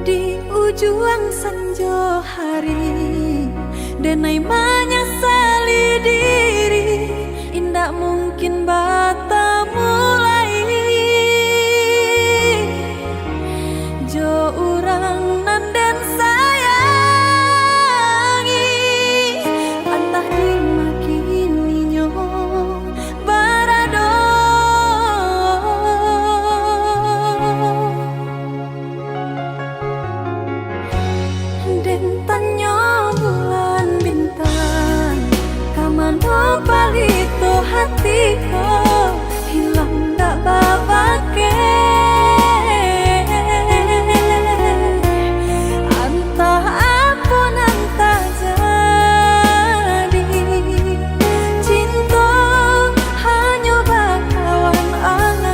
Di ujung senja hari, denai menyesali diri, indak mungkin bata mulai. Jo urang nan den sayangi, antah dimakini nyong barado. Den tanyo bulan bintang, kamano palito hatiku, hilang dak babake. Antah apun antah jadi, cinta hanya bakawan angan.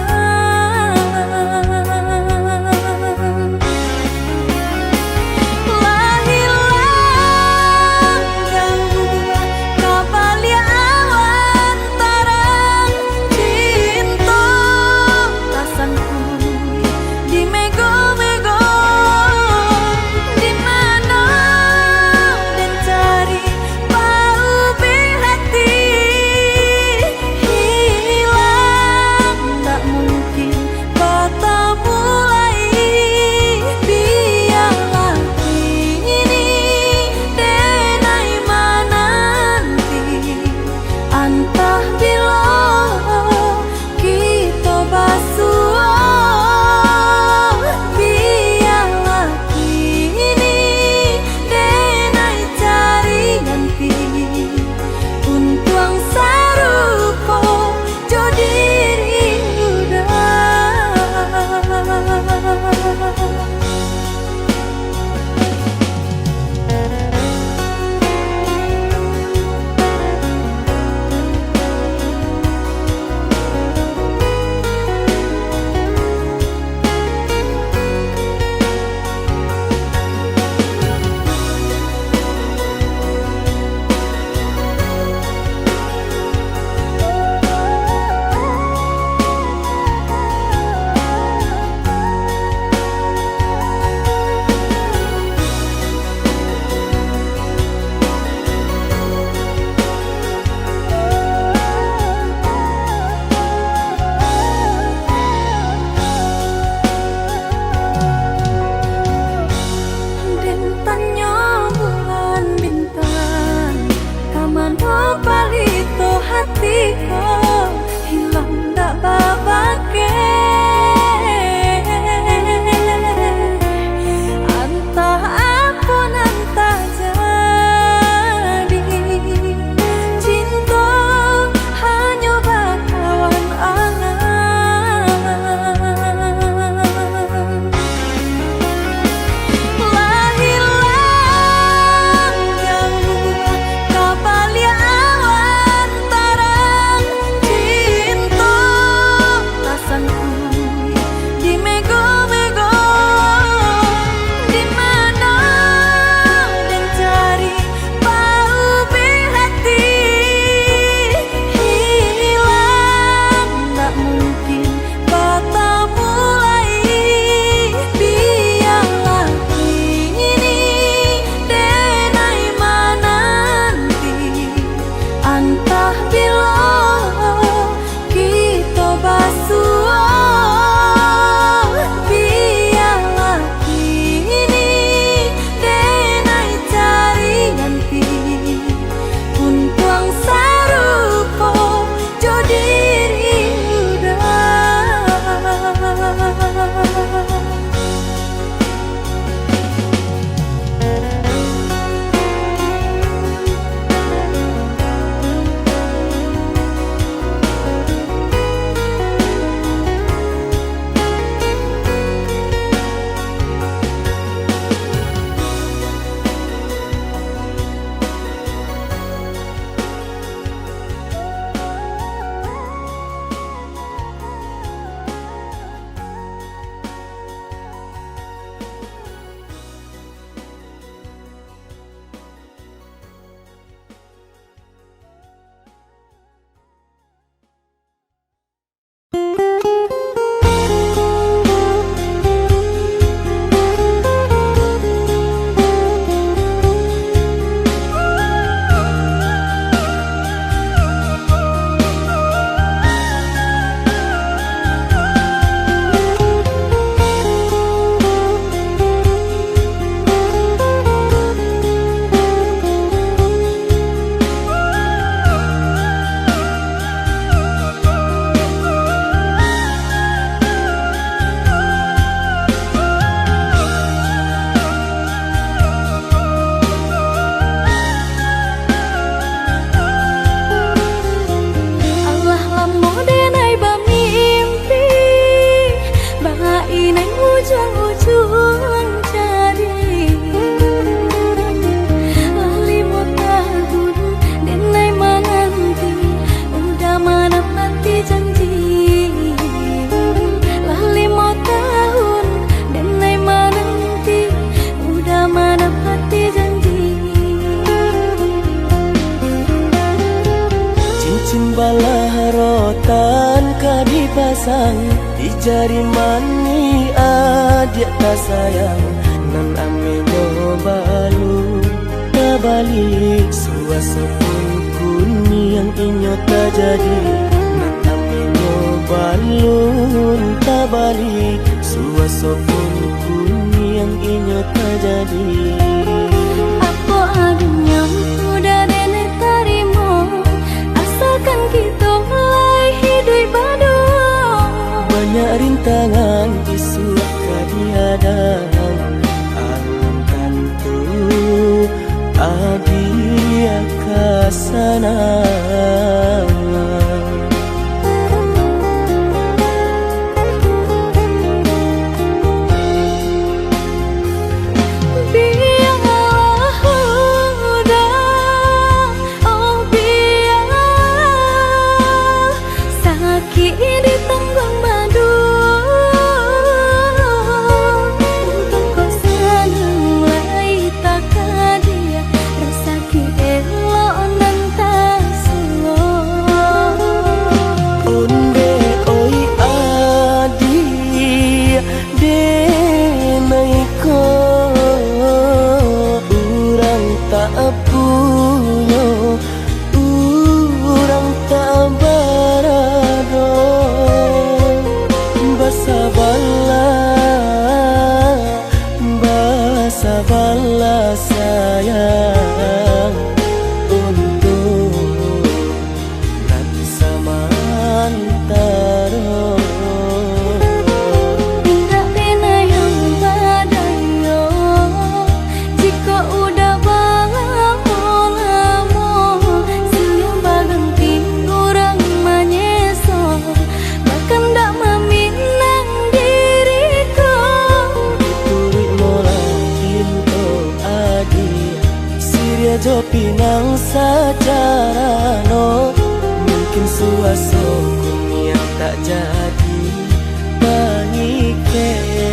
ujung-ujung jari. Lali mau tahun denai menanti, udah menepati janji. Lali mau tahun denai menanti, udah menepati janji. Cincin balah rotan ka dipasang di jari mani adik tak sayang, nan amenyo balu tak balik suasopun kuni yang inyo tak jadi, nan amenyo balu tak balik suasopun kuni yang inyo tak jadi. Apa adanya udah nenek tarimo, asalkan kita mulai hidup baru. Banyak rintangan isu kadiadang, alam tentu adia kasana. Sabarlah sayang untuk nanti samantara. Tidak pena yang badayo, jika udah lamo siang baganti orang menyeso, bahkan tak meminang diriku. Turik mola Siria jo pinang secara no, mungkin suaso kunia tak jadi mengikat.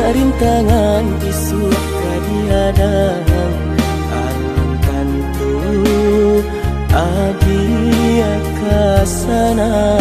Rintangan isu kadiadang, alam tentu adia kasana.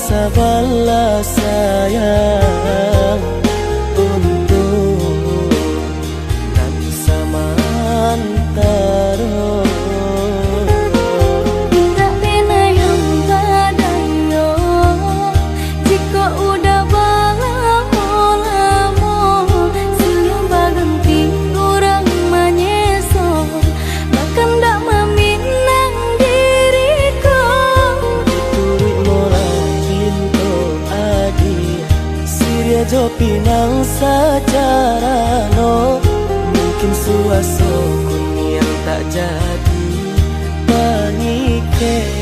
Sabarlah sayang untuk nanti samantara. Tidak pena yang badai Jo pinang secara no, mungkin suaso yang tak jadi pengikir.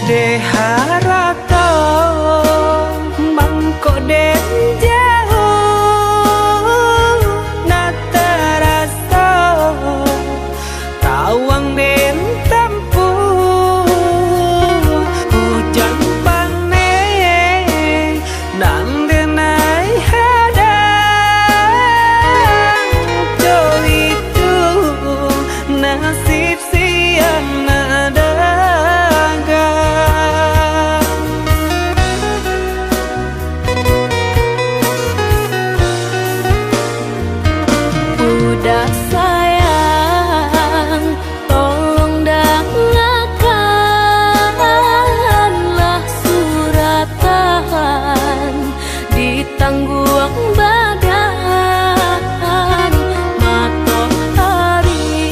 De harato mangko den jauh na terasa tawang den tempuh hujan panen nang denai hadang jo itu nasib siang nada udah sayang, tolong dengarkanlah suratan di tangguang badan matahari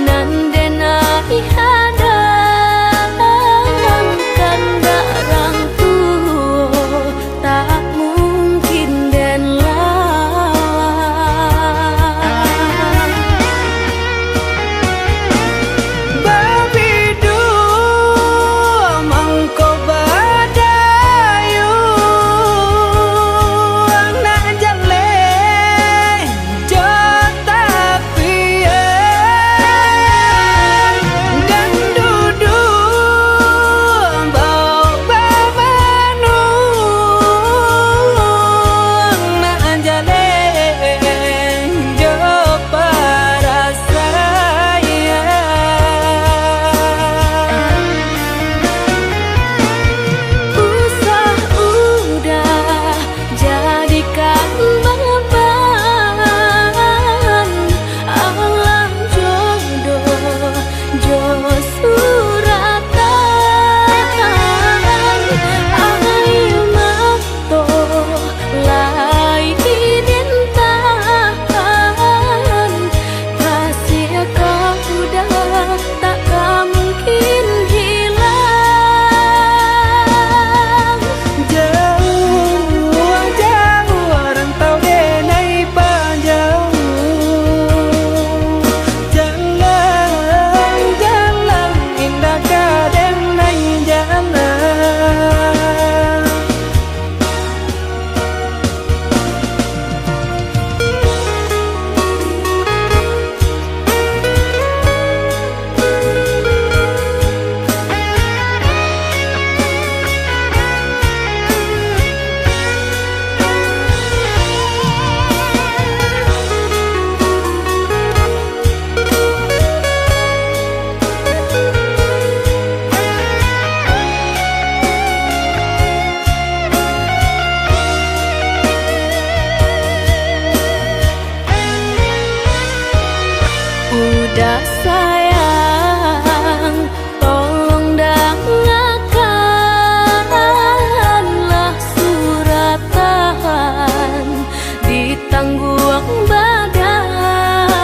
nan denai hadang kandarang tuh tak mungkin den udah sayang, tolong dengarkanlah suratan di tangguang badan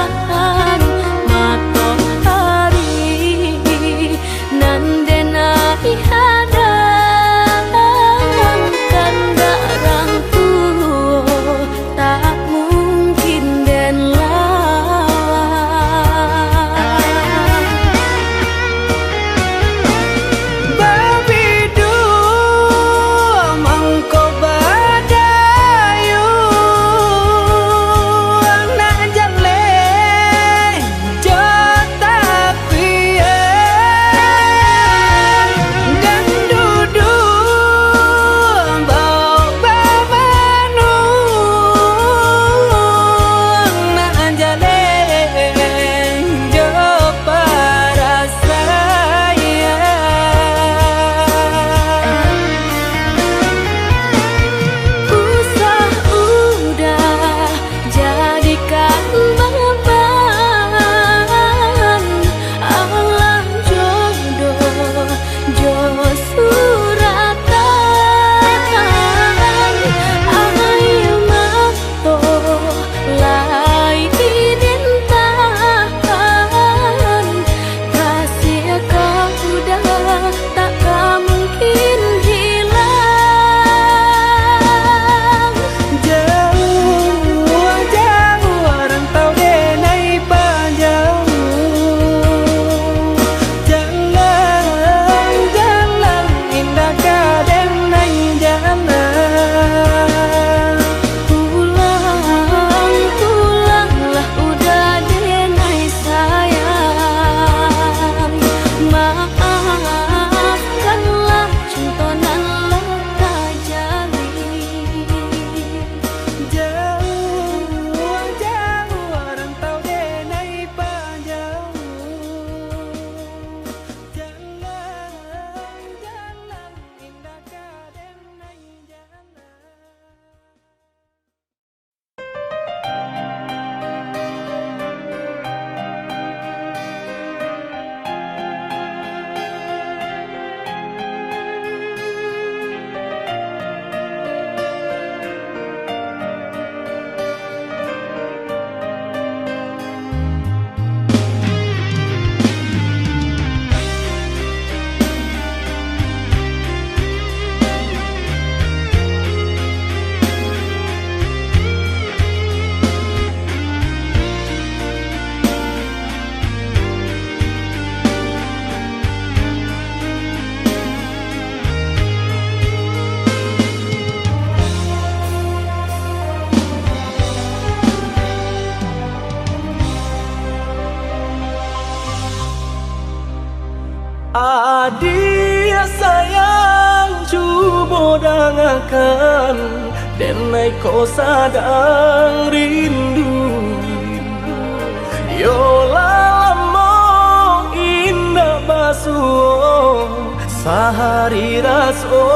matahari nan denai hadang kandarang tuh tak mungkin den lawan. Adia sayang cuba dengarkan, denai kau sadang rindu. Yola lamo indah basuh, sehari raso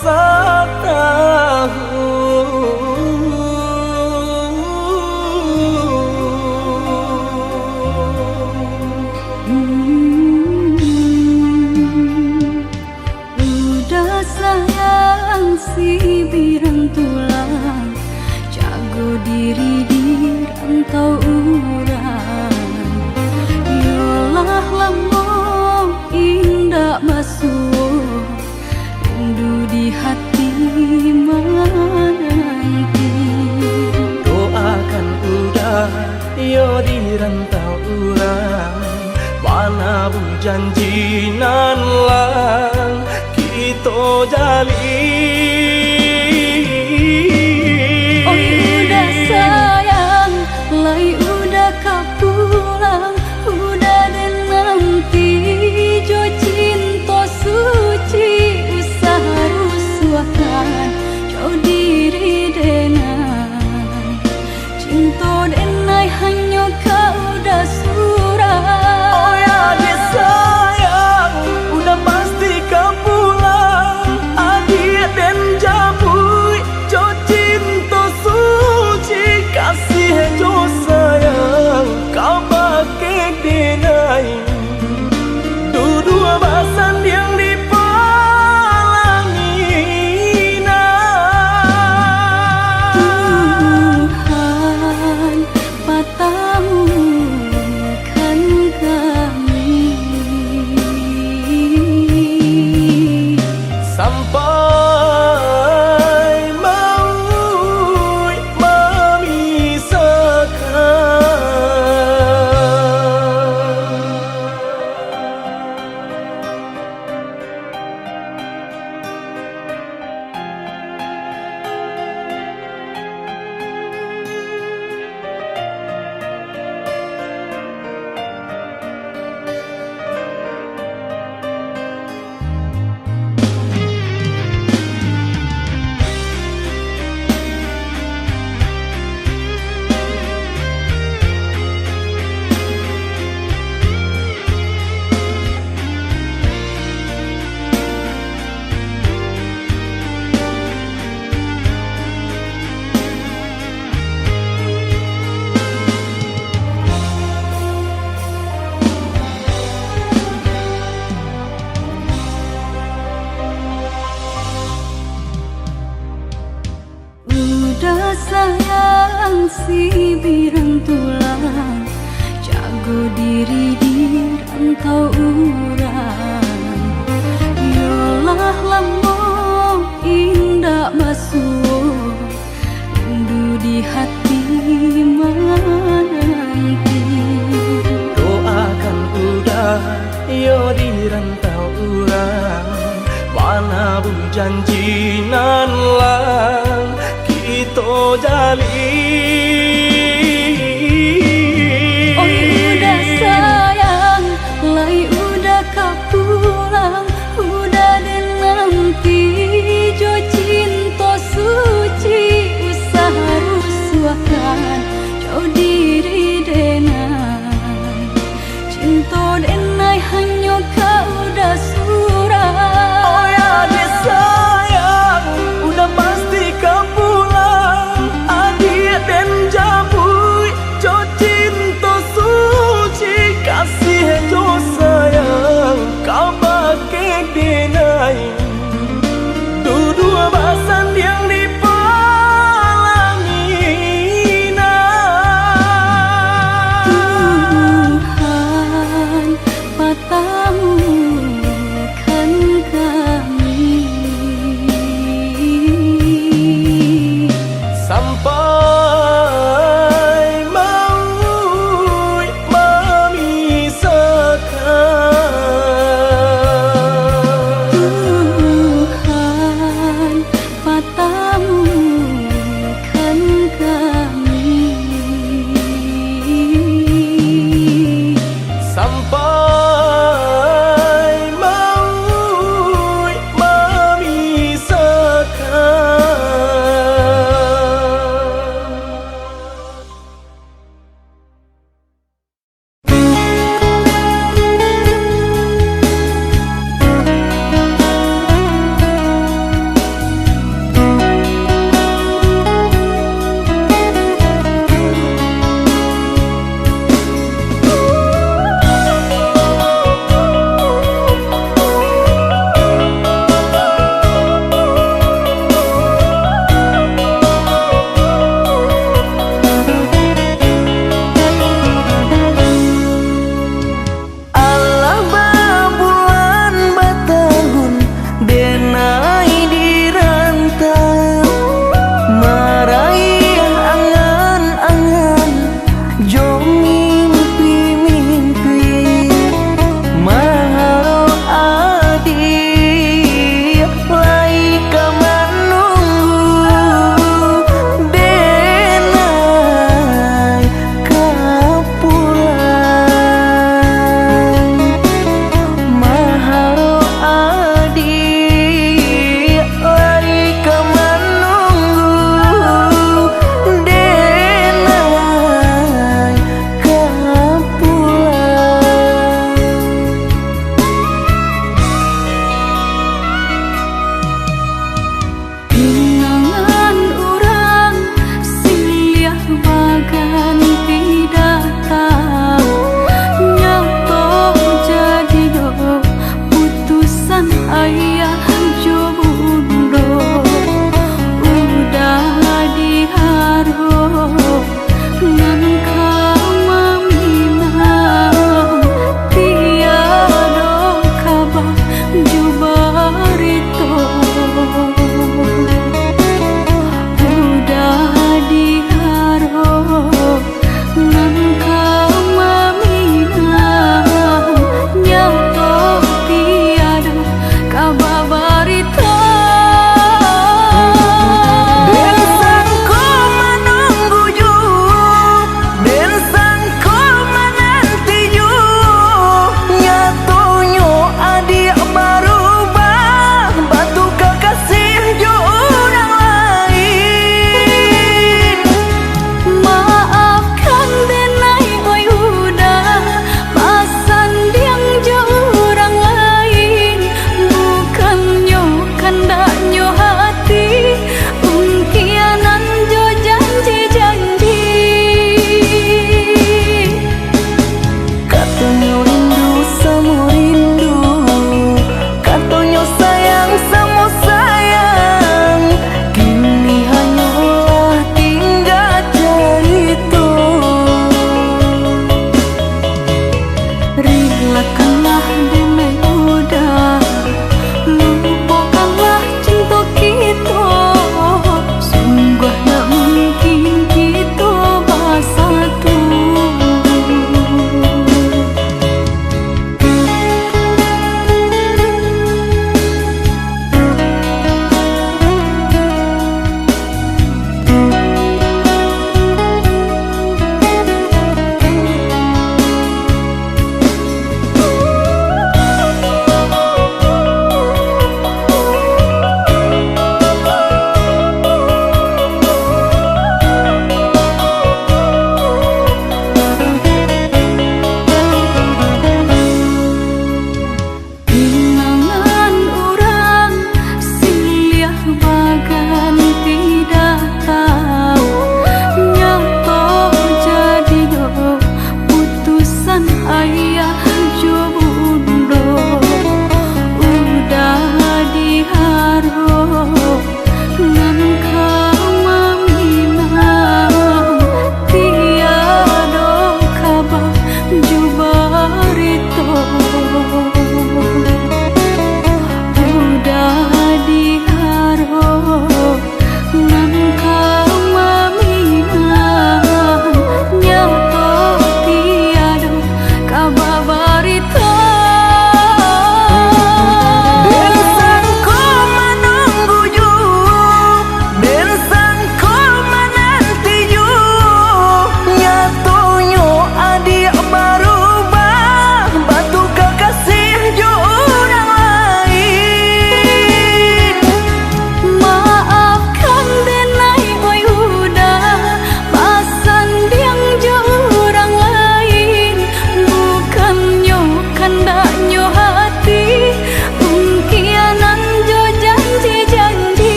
satahu. Sayang si birang tulang, jago diri di rantau urang. Yolah lamo indah basuh, rindu di hati menanti. Doakan udah yo di rantau urang, mana bu janji nan lang kita jalin. Oh udah sayang, lai udah kau pulang, udah dan nanti jo cinta suci usaha rusuhkan jauh diri denai cinta denai hanya kau udah surah. Oh ya dia sayang, udah pasti kau pulang. Adik dan jabui jo cinta suci, kasih jo sayang kau pakai denai. Dua basan yang dipalangina. Tuhan patamukan kami sampai maut udah sayang si birang tulang, jago diri di rantau urang. Yolah lamo indah basuh, rindu di hati menanti. doakan udah yo di rantau urang, mana bu janji nan lang kita jalin. Oh udah sayang, lai udah kau pulang, udah dan nanti jo cinta suci usaha rusuhkan jauh diri denai cinta denai hanya kau udah surah. Oh ya dia sayang, udah pasti kau pulang. Adik dan jabui jo cinta suci, kasih jo sayang kau pakai denai. Dua basan yang dipalangina. Tuhan patamukan kami sampai maut memisahkan.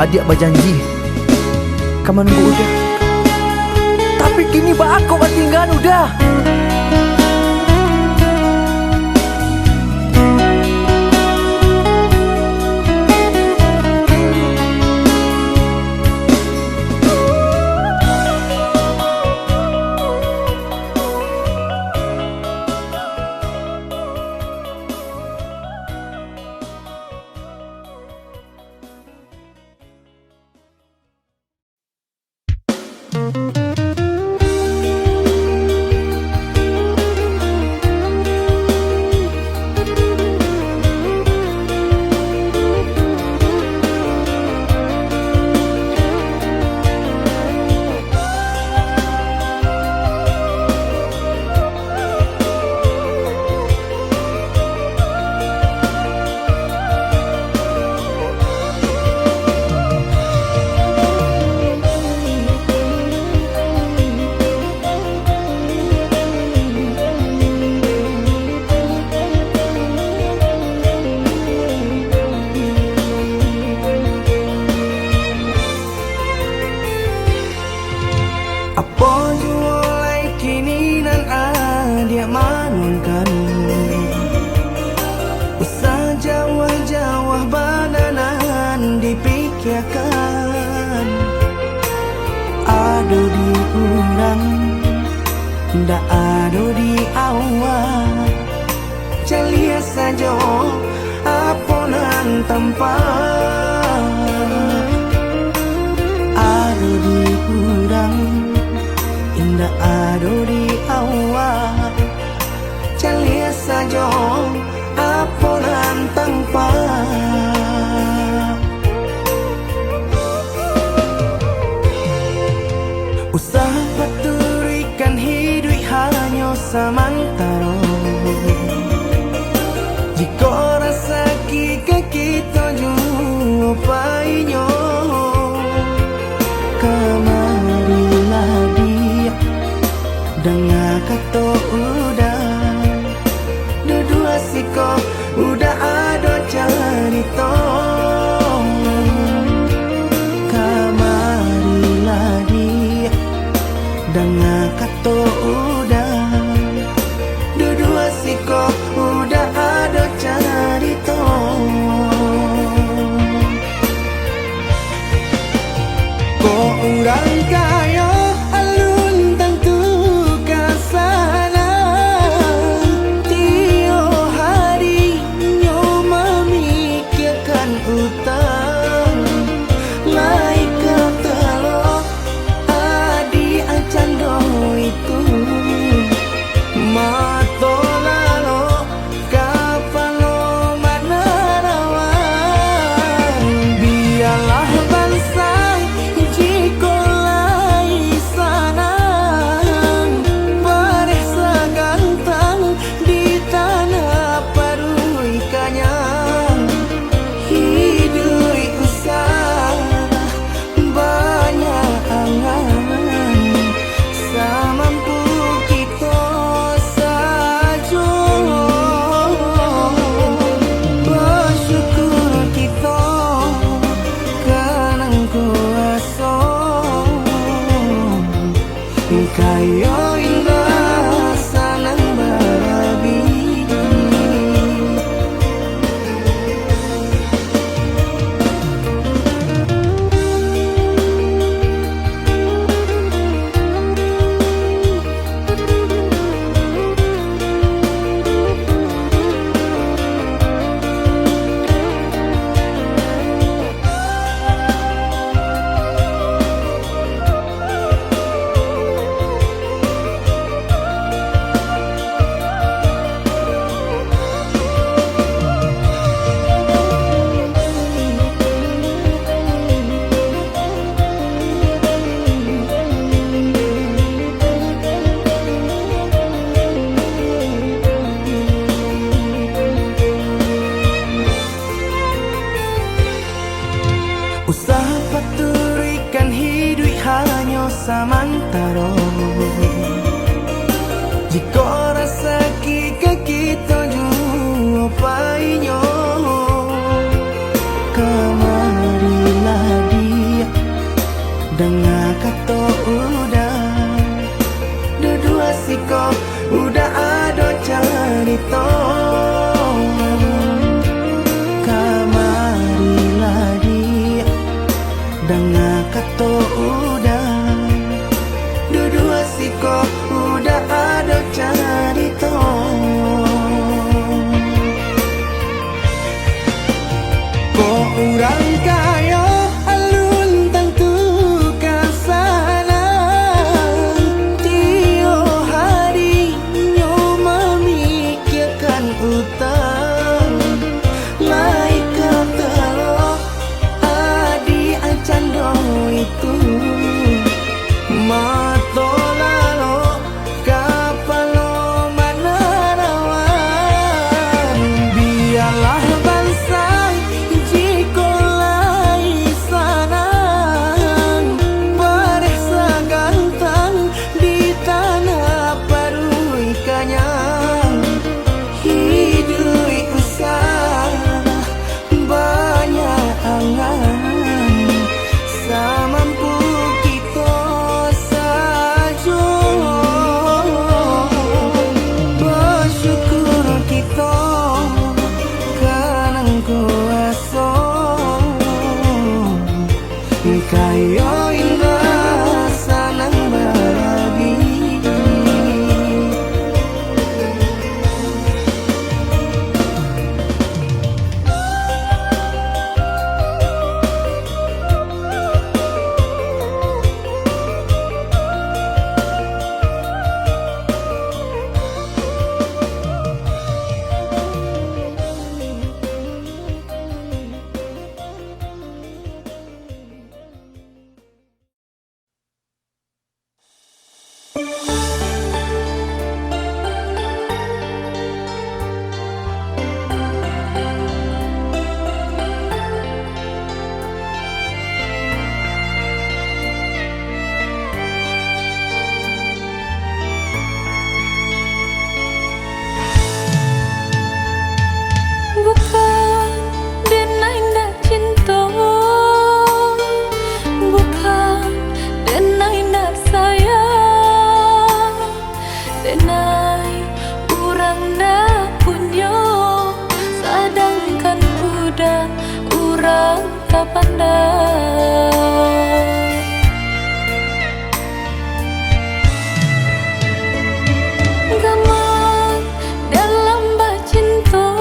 adik berjanji kamu nunggu udah. Tapi kini ba aku tinggal udah. Ado di urang, ndak ado di awal. Celia saja aponan tempat. Ado di urang, ndak ado di awal. Celia saja aponan tempat. Usaha paturikan hidup hanya samantara. Jika rasa kita jumpa-nya, kamarilah dia dengar kata udah. Dua siko udah ada cerita. Dengar kata udah, dua siko udah ada cerita. Kok orang kaya alun tentu kasana. Tiap hari nyo memikirkan utang. siko udah ada carito kamari lagi dengan kato udah dua siko udah ada carito kok urang kayo alun tentu kasana tio hari nyo memikirkan utang laik ketelo adi acando itu mato lalo kapalo manarawan biarlah bangsa jiko lai sanang paresa gantang di tanah parui kanyang hidui usah banyak angan samampu kita sajo bersyukur kita kanang kuasa kayo indah sanang baragi Bukan denai ndak cinta, bukan denai ndak sayang, denai urang ndak punya, sedangkan udah urang tak pandai. Gaman dalam bacinta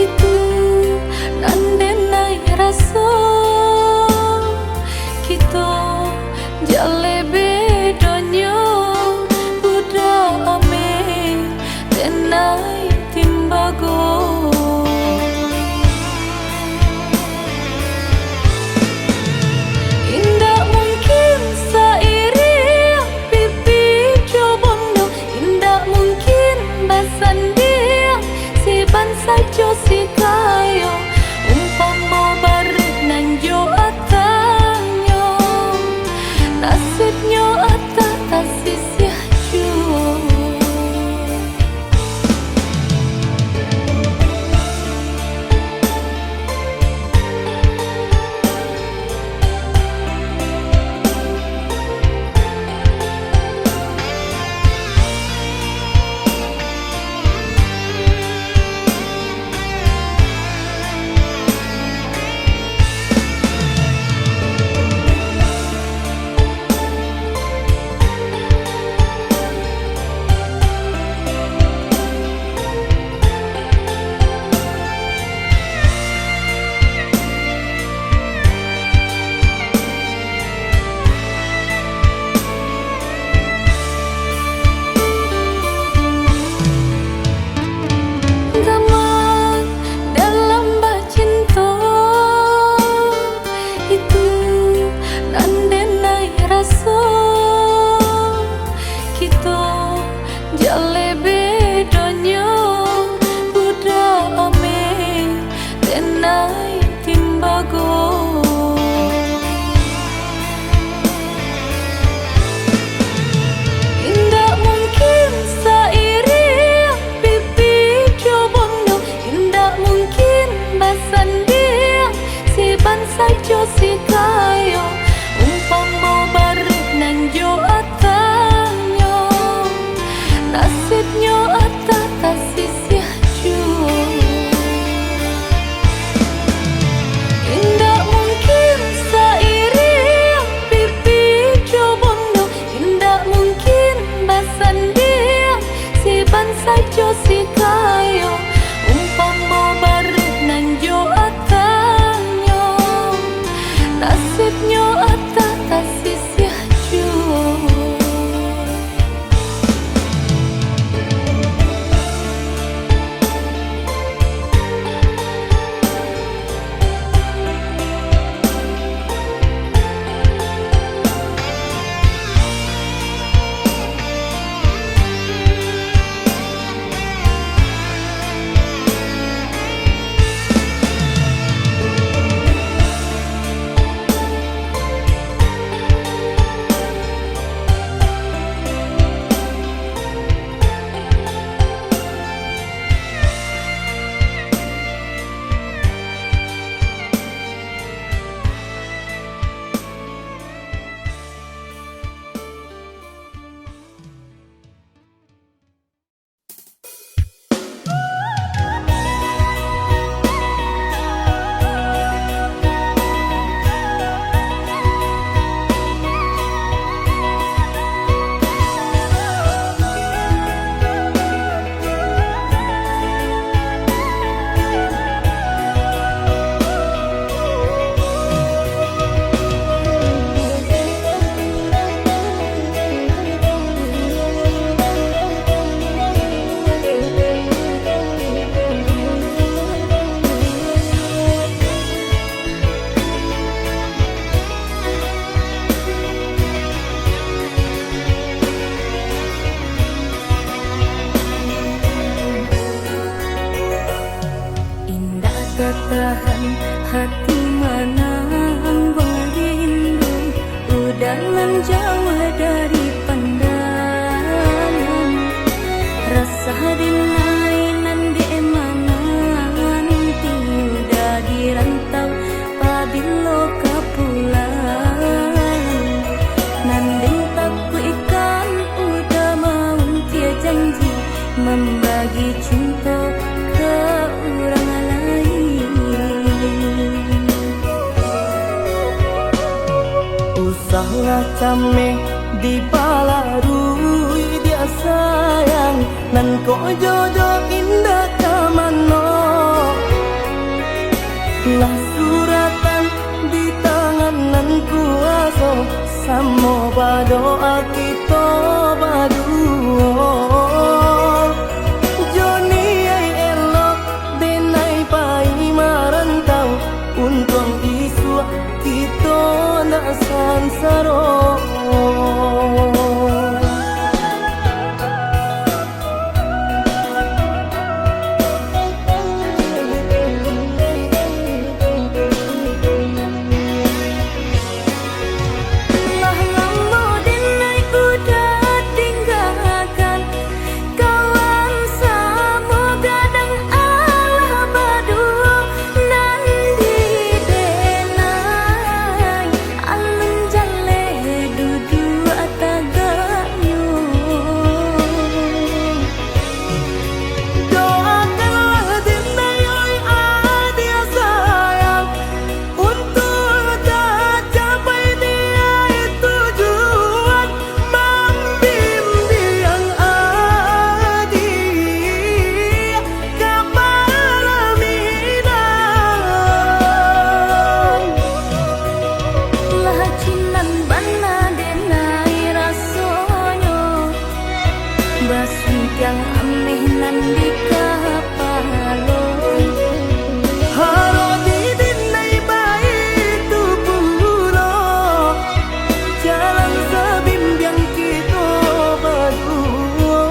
itu nandenai rasa kita jale bedanya udah ame denai timbago indah mungkin sairi pipi cobondo indah mungkin basandia si bansa jo si kayo umpama barit nanjo atanyo nasibnya atas tasisih jo. saja si kayo umpama bareng nan jo atanyo nasibnya atah tak sisih jua. Tahan hati menang berindu udah menjauh dari pandangan rasa dinainan di emangan udah dirantau pabilo kapulang nanding takku ikan udah mau tia janji membagi cinta ke orang lain. Usahlah cameh di balarui dia sayang nan ko jodoh indah kamano lah suratan di tangan nan kuaso samo badoa kita baduo Joni ay elok denai pai marantau untung isu kita nak sansaro. Yang aneh nan di kapalo haro di dinai baik tu pulo jalan sebimbiang kita berdua.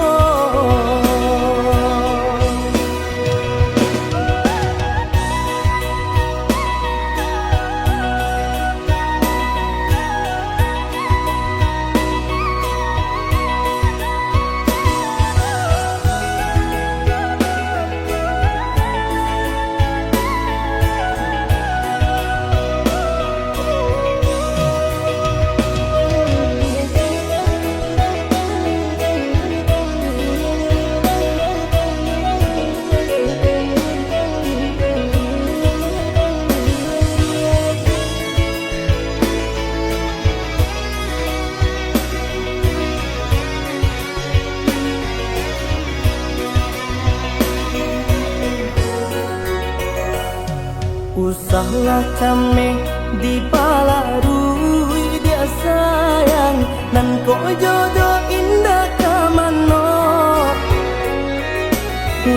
Lah kami di palarui dia sayang nan ko jodoh indah kamano.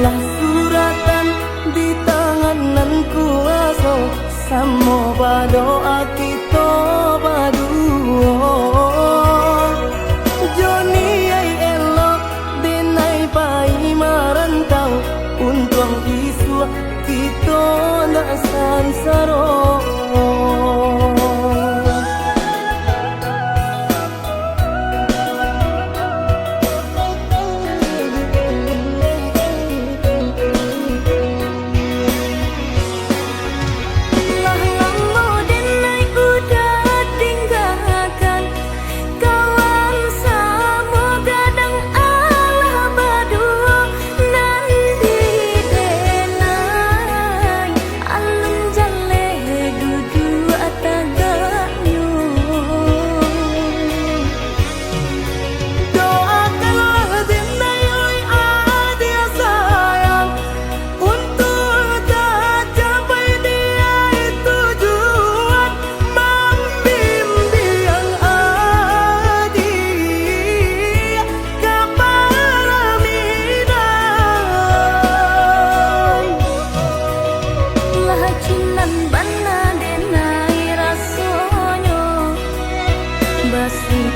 Lah suratan di tangan nan kuaso samo berdoa kita berdua. Joni ai elok denai pai marantau untung isu kita nak sansaro.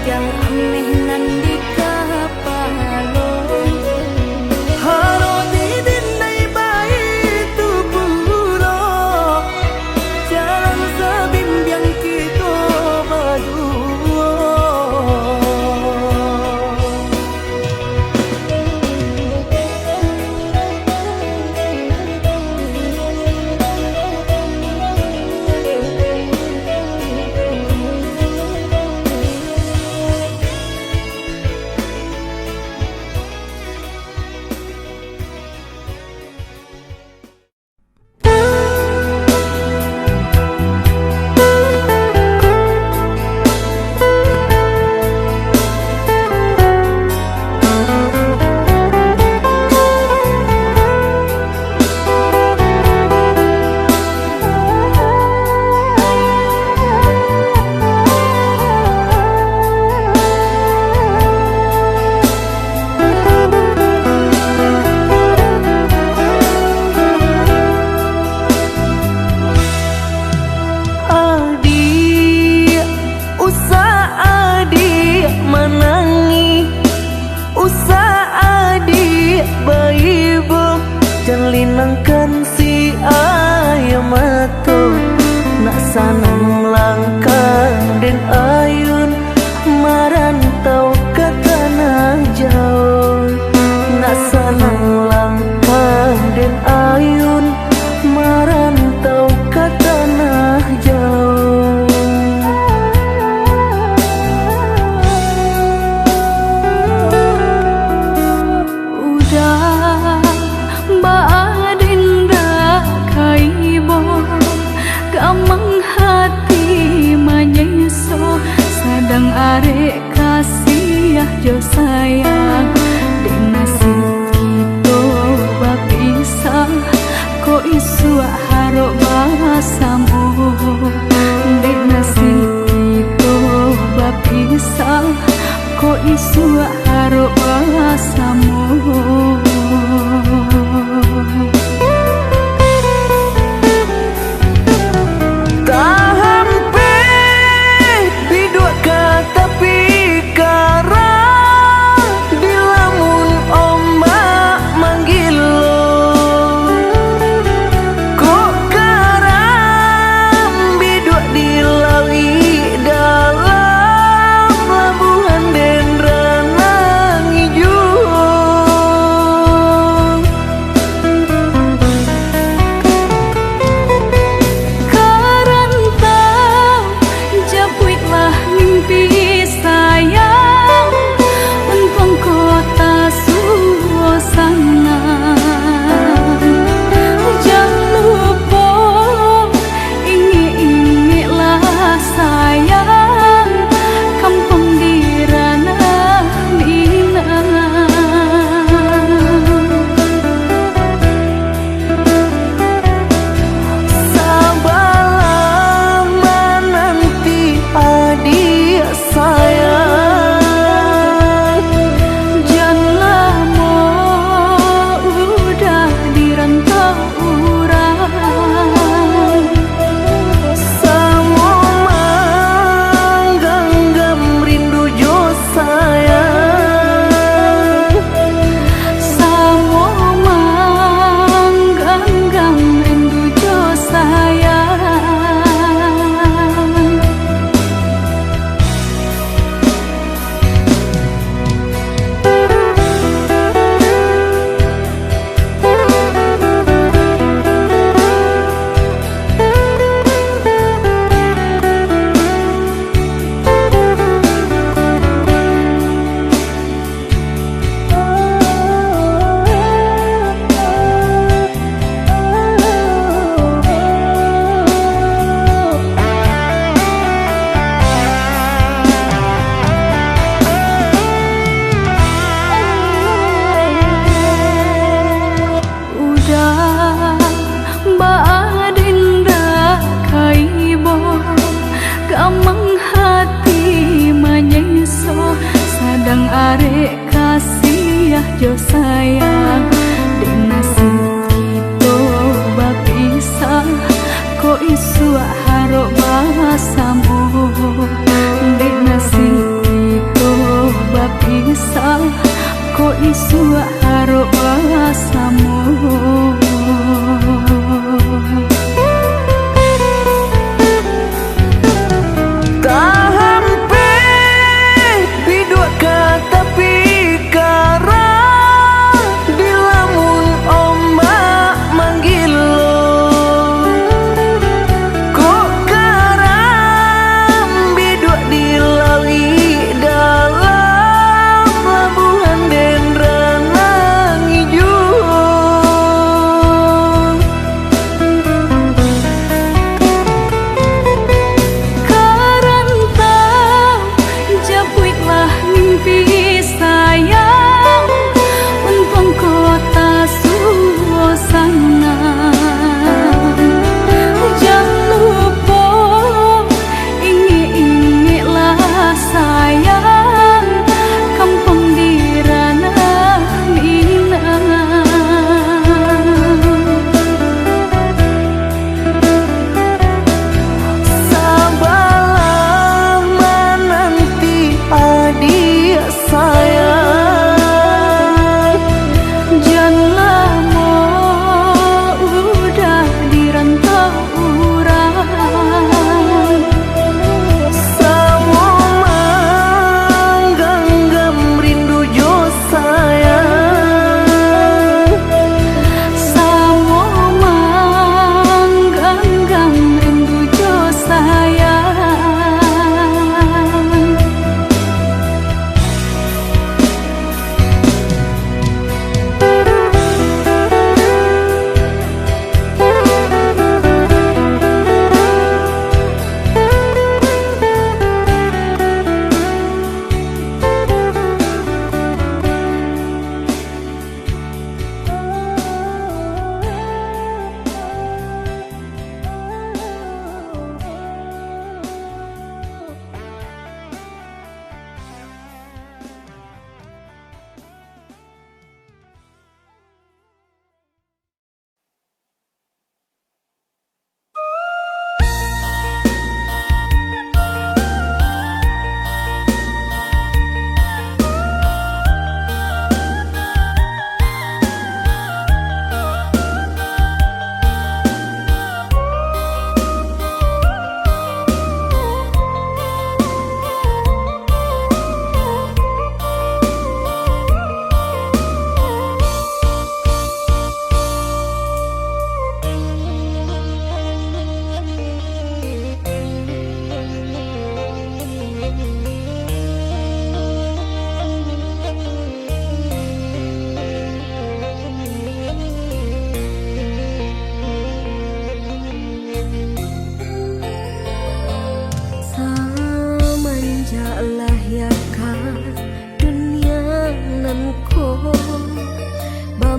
Yang aneh nan di kapalo haro di dinai bayi tu puro jalan sebimbiang kita berdua. Linangkan si ayam matu nak sanang langkah dan ayun marantau ke tanah jauh. Nak sanang langkah dan ayun marantau ke tanah jauh. Udah gamang hati menyeso sadang arek kasih jo sayang dek nasib kita bapisah ko isu harok basamu dek nasib kita bapisah ko isu harok basamu. jo sayang dek nasib kita bapisah kok isu harok basamu dek nasib kita bapisah kok isu harok basamu.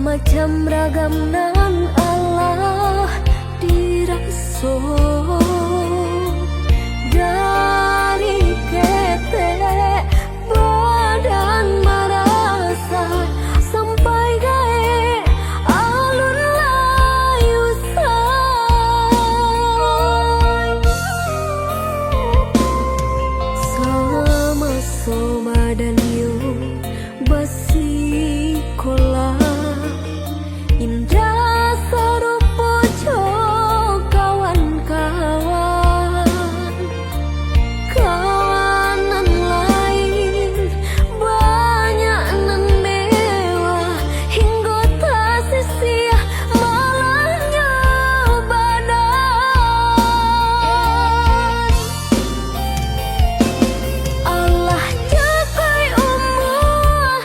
Macam ragam nan Allah diraso dari ketek badan merasa sampai gae alun layu say sama-sama dan yuk basi kola indah sarupa kawan-kawan kawanan lain banyak nan mewah hingga tak sia malahnya badan Allah jagai umur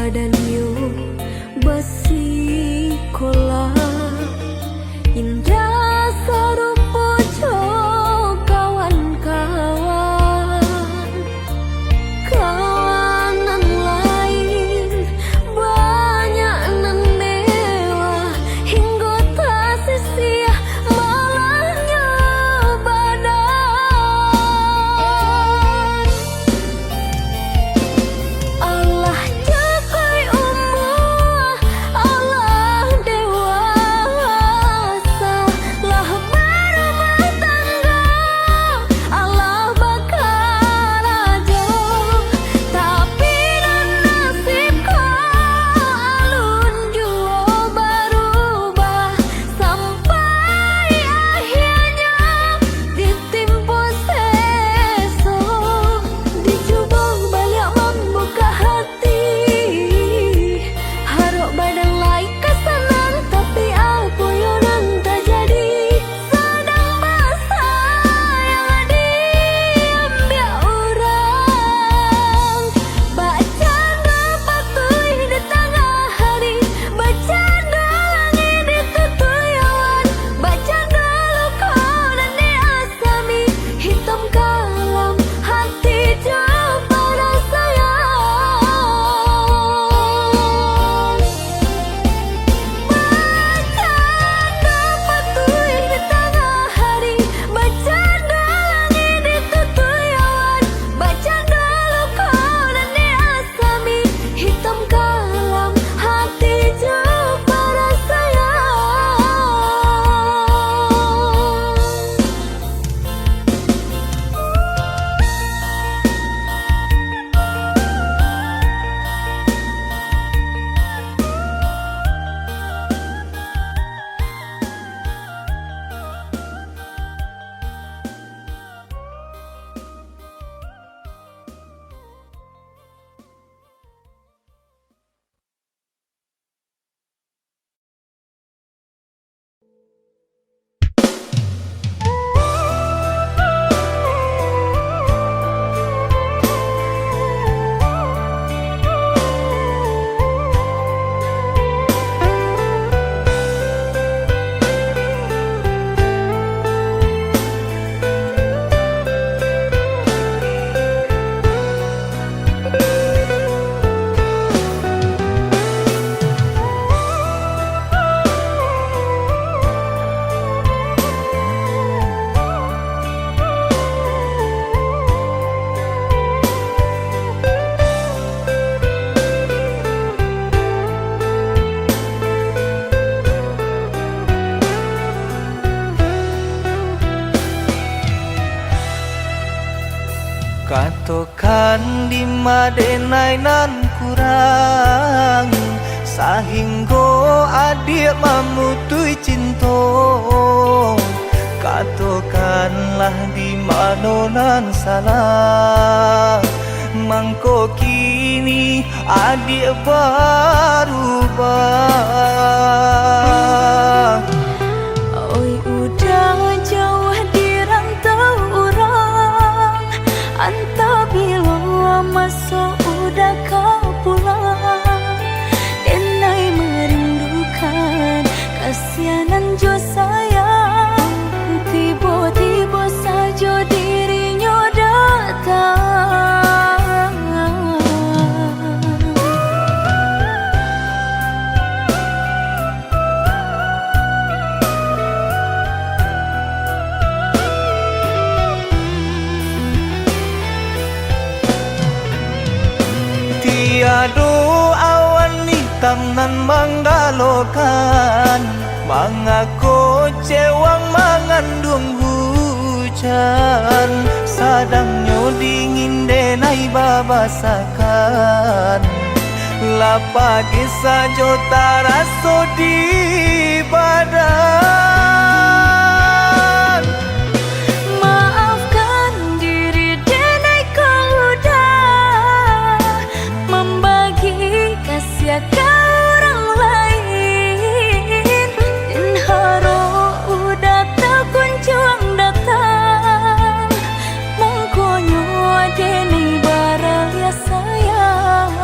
badannya basikola indah sarupo kawan-kawan kawanan lain banyak nan mewah hingga tak sia malahnya badan Allah jagai umur Allah dewasa lah berumah tangga Allah bakal aja tapi nasib alun jua berubah sampai akhirnya ditimpa seso dicoba balik membuka hati harok badan lain kesenang tapi apa yang tak jadi sedang masa yang diambil orang baca patui di tengah hari baca langit ditutuyawan baca luka dan diasami hitam kalam hati pada sayang baca patui di tengah hari baca langit ditutuyawan baca luka dan diasami hitam kalam hati pada sayang Katokan di madenai nan kurang sahingga adik mamutui cinta katokanlah di mana nan salah mangko kini adik berubah Oi udah jauh di rantau orang Anta bila masa udah kau pulang Denai merindukan kasihanan jo sayang Tiba-tiba saja dirinya datang Tiada awan hitam nan menggalokan Mengaku cewang mengandung hujan Sadangnya dingin denai babasakan Lapagi saja taraso di badan Maafkan diri denai kau udah membagi kasih ke orang lain Dan harap udah tak kunjung datang Mengkonyo denai barang ya sayang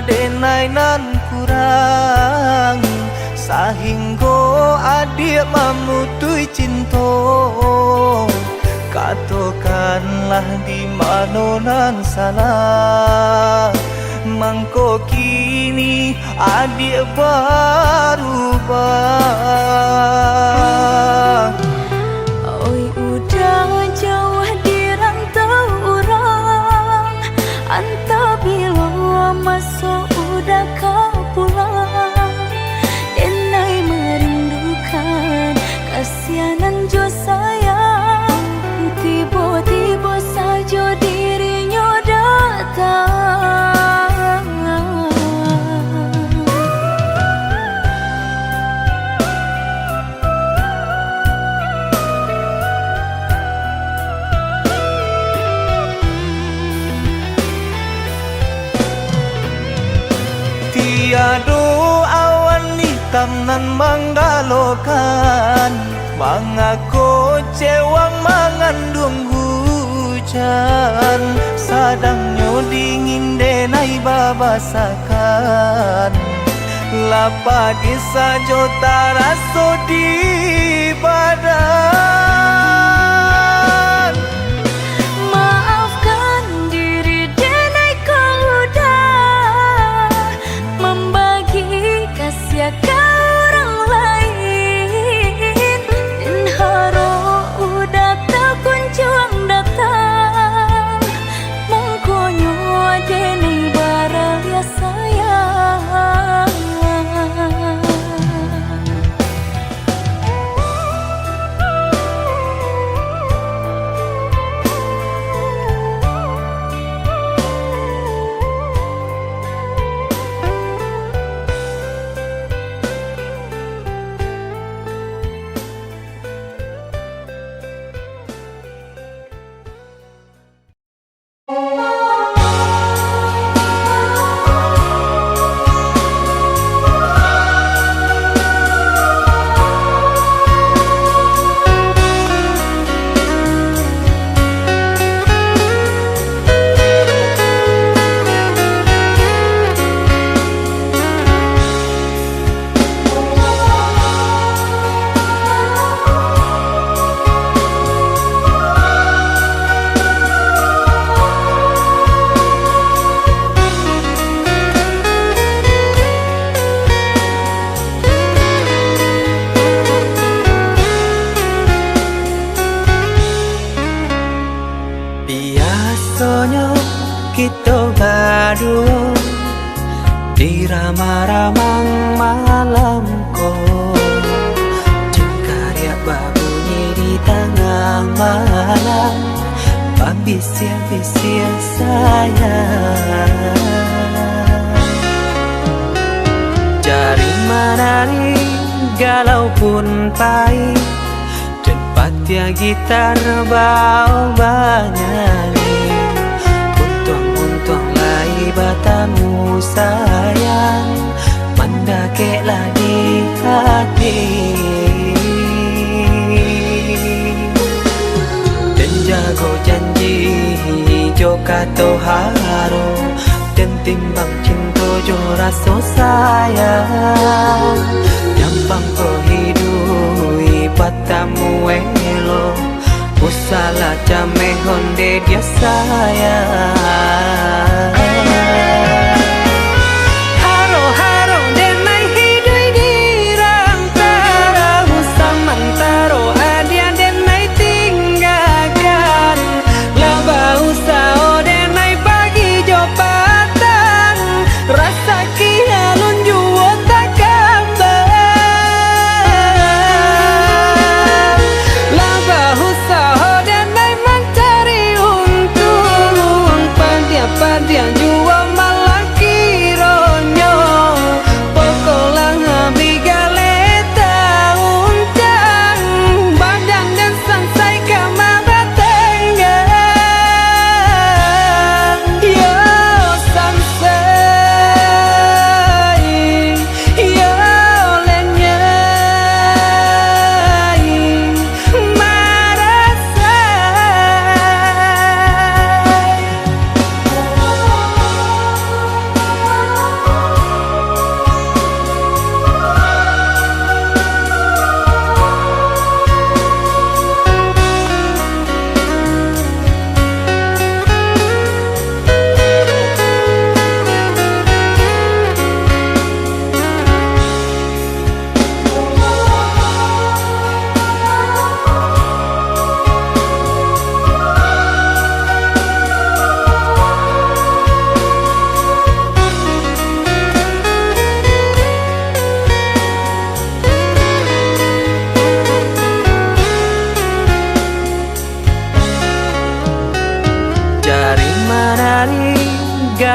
denai nan kurang sahingga adik memutui cinta. Katakanlah di mana nan salah, mangko kini adik berubah. Oi udah jauh di rantau orang, antah bila masuk udah kau pulang. Denai merindukan kasihanan jo sayang, tiba-tiba saja dirinya datang. Tiada awan hitam nan menggalokan, mengaku cewang mengandung hujan. Sadangnya dingin denai babasakan, lapagi saja taraso di badan. Maafkan diri denai kau udah membagi kasih ke orang lain, dan harap udah tak kunjung datang. Mengkonyo denai baralia sayang. Biasanya kita berdua di ramah-ramang malam kau, jengkarya babunyi di tengah malam, babisia-bisia sayang. Jari menari galau pun pahit, dan patia gitar bau banyani. Untung lai batamu sayang, mandakeklah di hati. Dan jago janji jo kato haro, dan timbang cinta jo rasa sayang. Nyampang ko hidui patamu elo, usala jame honde dia sayang. Haro-haro denai hidui di rantara, usamantaro adia denai tinggalkan. Laba usao denai bagi jopatan, rasa kialun juo tak kabar. Laba usao denai mencari untung, padia-padia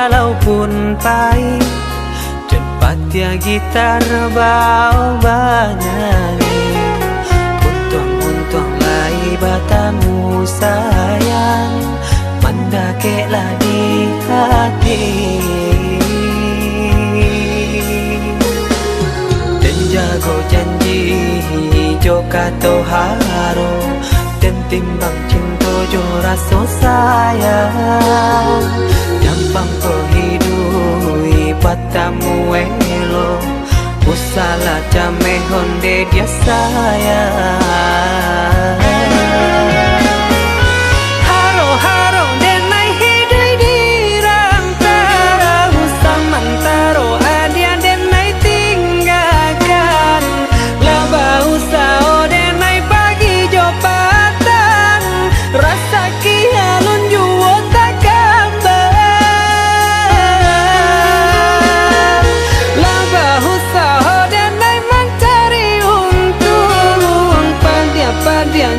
walaupun pahit, cepat ya gitar bau bernyanyi. Untung lai batamu sayang, mendakeklah di hati. Dan jago janji jo kato haro, dan timbang cinta jo rasa sayang. Gampang ko hidui patamu elo, usala jame honde dia sayang. Haro haro denai hidui dirantara, usamantaro adia denai tinggalkan. Laba usao denai pagi jo patang, rasa kialun juo tak gambar. Laba usao denai mencari untung, pandia-pandia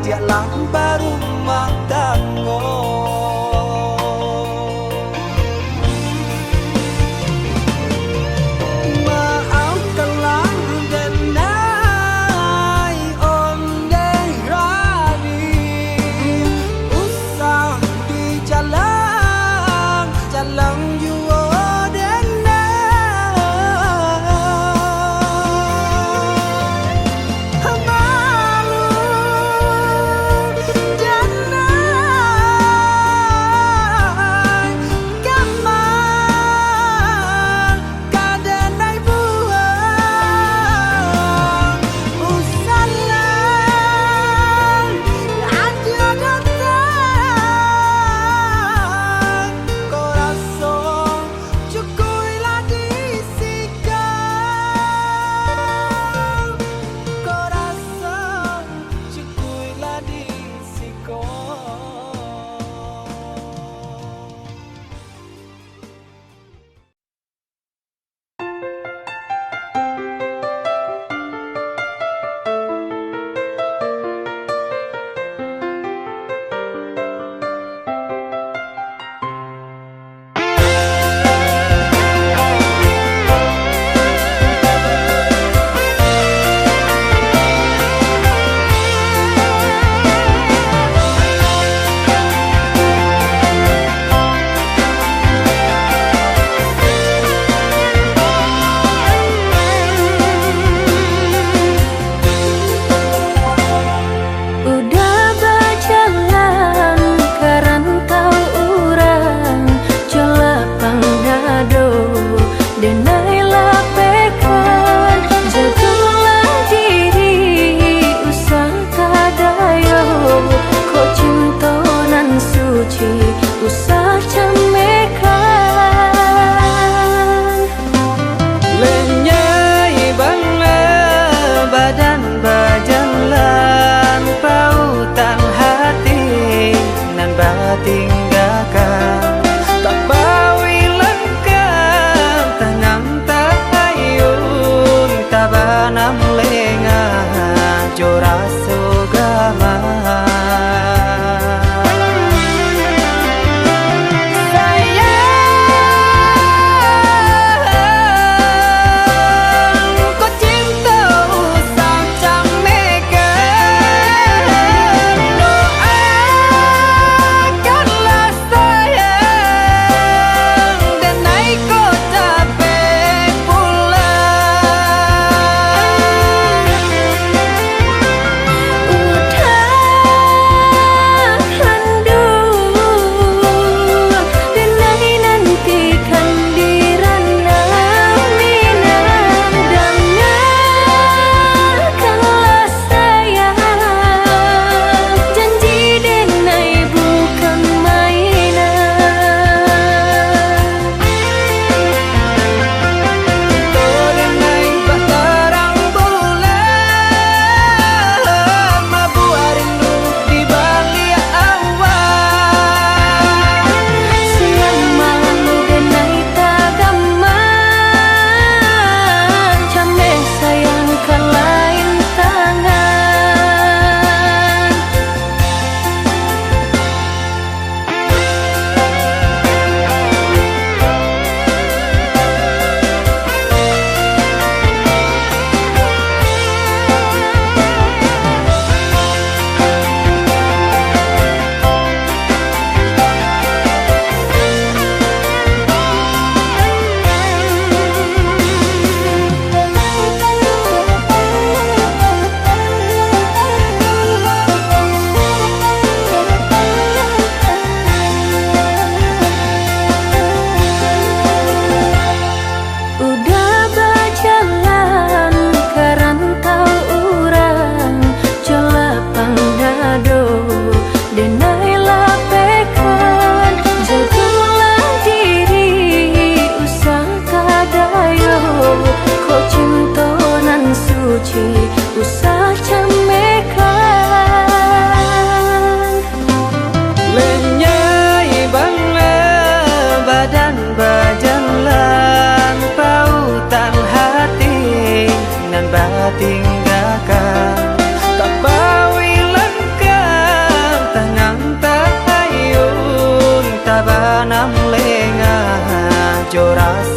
dia lang baru matanggo. Maafkanlah denai ondeh rani, usah di jalan jalan jua denai. jo rasa